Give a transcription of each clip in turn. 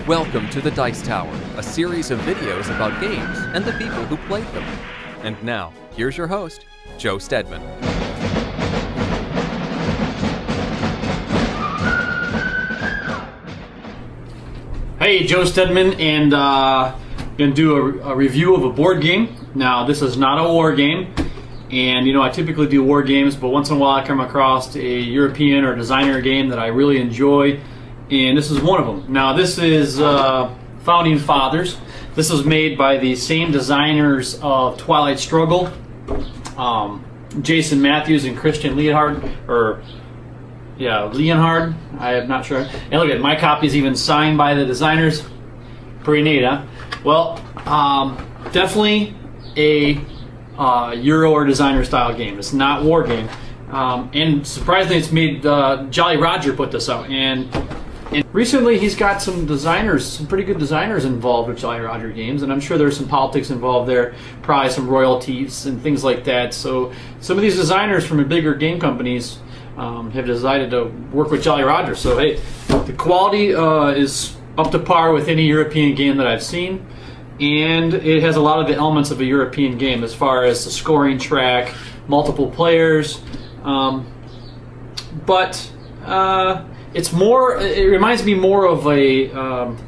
Welcome to the Dice Tower, a series of videos about games and the people who played them. And now, here's your host, Joe Steadman. Hey, Joe Steadman, and going to do a review of a board game. Now, this is not a war game, and I typically do war games, but once in a while I come across a European or designer game that I really enjoy, and this is one of them. Now, this is Founding Fathers. This was made by the same designers of Twilight Struggle, Jason Matthews and Christian Leonhard, Leonhard, I'm not sure. And look at my copy is even signed by the designers. Pretty neat, huh? Well, definitely a Euro or designer style game. It's not war game. And surprisingly, it's made, Jolly Roger put this out. And recently he's got some designers, some pretty good designers involved with Jolly Roger games, and I'm sure there's some politics involved there, probably some royalties and things like that. So some of these designers from the bigger game companies have decided to work with Jolly Roger. So hey, the quality is up to par with any European game that I've seen, and it has a lot of the elements of a European game as far as the scoring track, multiple players, but it's more. It reminds me more of a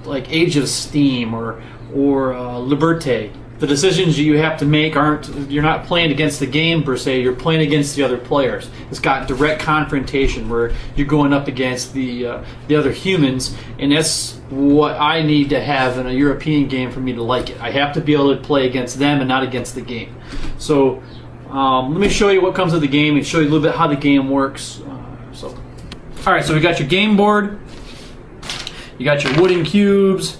like Age of Steam or Liberté. The decisions you have to make you're not playing against the game per se, you're playing against the other players. It's got direct confrontation where you're going up against the other humans, and that's what I need to have in a European game for me to like it. I have to be able to play against them and not against the game. So let me show you what comes with the game and show you a little bit how the game works. Alright, so we got your game board, you got your wooden cubes,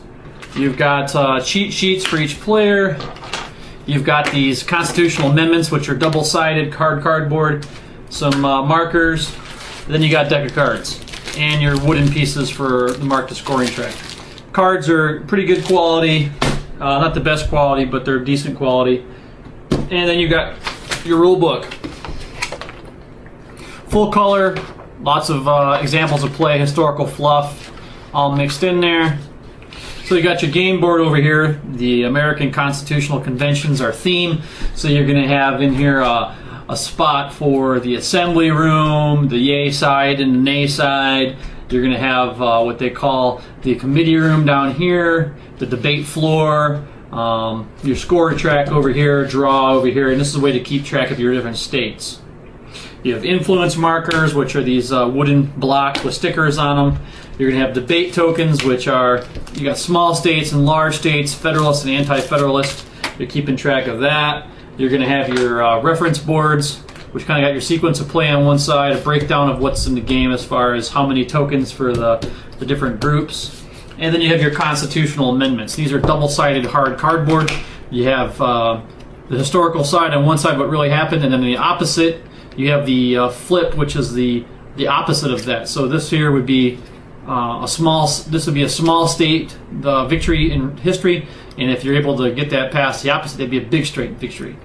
you've got cheat sheets for each player. You've got these constitutional amendments, which are double-sided cardboard, some markers. Then you got a deck of cards and your wooden pieces for the mark the scoring track. Cards are pretty good quality, not the best quality, but they're decent quality. And then you got your rule book, full color, lots of examples of play, historical fluff, all mixed in there. So you got your game board over here. The American Constitutional Convention's our theme. So you're going to have in here a spot for the assembly room, the yay side and the nay side. You're going to have what they call the committee room down here, the debate floor, your score track over here, draw over here, and this is a way to keep track of your different states. You have influence markers, which are these wooden blocks with stickers on them. You're going to have debate tokens, which are, you got small states and large states, Federalist and Anti-Federalist. You're keeping track of that. You're going to have your reference boards, which kind of got your sequence of play on one side, a breakdown of what's in the game as far as how many tokens for the different groups. And then you have your constitutional amendments. These are double-sided hard cardboard. You have the historical side on one side, what really happened, and then the opposite, you have the flip, which is the opposite of that. So this here would be this would be a small state, the victory in history, and if you're able to get that past the opposite, that'd be a big straight victory.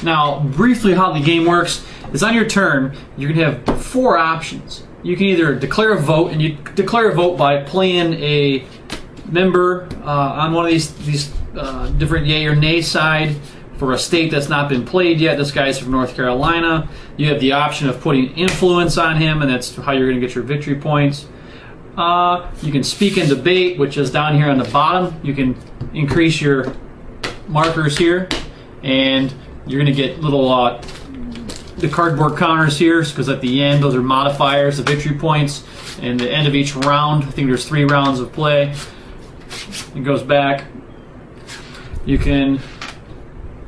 Now, briefly how the game works is on your turn, you're going to have four options. You can either declare a vote, and you declare a vote by playing a member on one of these different yay or nay side for a state that's not been played yet. This guy's from North Carolina. You have the option of putting influence on him, and that's how you're going to get your victory points. You can speak in debate, which is down here on the bottom. You can increase your markers here, and you're going to get little the cardboard counters here, because at the end those are modifiers, the victory points, and the end of each round, I think there's 3 rounds of play. It goes back. You can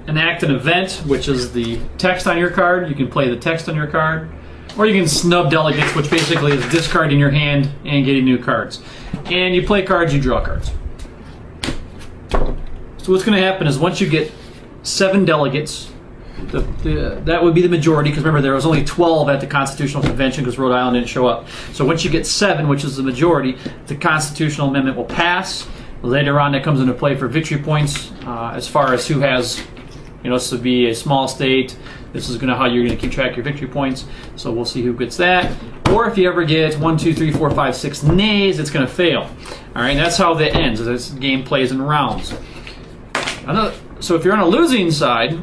enact an event, which is the text on your card. You can play the text on your card, or you can snub delegates, which basically is discarding your hand and getting new cards. And you play cards, you draw cards. So what's going to happen is once you get 7 delegates, that would be the majority, because remember there was only 12 at the Constitutional Convention because Rhode Island didn't show up. So once you get 7, which is the majority, the Constitutional Amendment will pass. Later on that comes into play for victory points as far as who has, this would be a small state. This is how you're going to keep track of your victory points. So we'll see who gets that. Or if you ever get 1, 2, 3, 4, 5, 6 nays, it's going to fail. All right, that's how that ends. This game plays in rounds. So if you're on a losing side,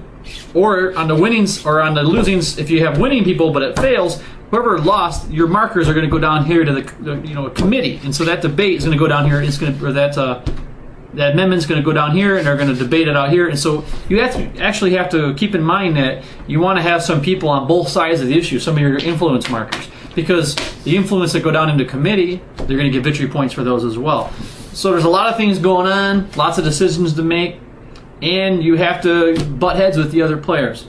or on the winnings, or on the losings, if you have winning people but it fails, whoever lost, your markers are going to go down here to the a committee, and so that debate is going to go down here. It's going to, or that amendment's going to go down here, and they're going to debate it out here. And so you actually have to keep in mind that you want to have some people on both sides of the issue, some of your influence markers, because the influence that go down into committee, they're going to get victory points for those as well. So there's a lot of things going on, lots of decisions to make, and you have to butt heads with the other players.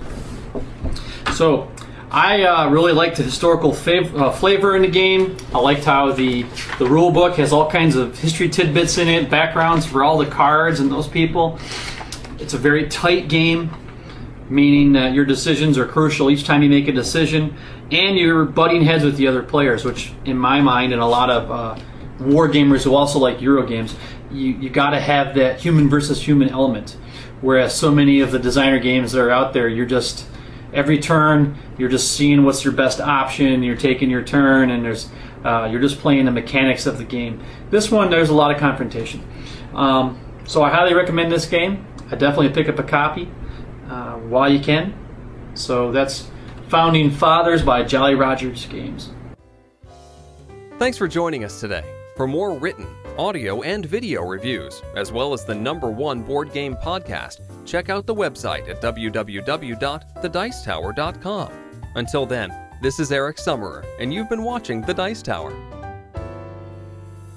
So I really liked the historical flavor in the game. I liked how the rule book has all kinds of history tidbits in it, backgrounds for all the cards and those people. It's a very tight game, meaning that your decisions are crucial each time you make a decision, and you're butting heads with the other players, which in my mind, and a lot of war gamers who also like Euro games, you got to have that human versus human element. Whereas so many of the designer games that are out there, you're just, every turn, you're just seeing what's your best option, you're taking your turn, and you're just playing the mechanics of the game. This one, there's a lot of confrontation. So I highly recommend this game. I definitely pick up a copy while you can. So that's Founding Fathers by Jolly Rogers Games. Thanks for joining us today. For more written, audio, and video reviews, as well as the #1 board game podcast, check out the website at www.thedicetower.com. Until then, this is Eric Summerer, and you've been watching The Dice Tower.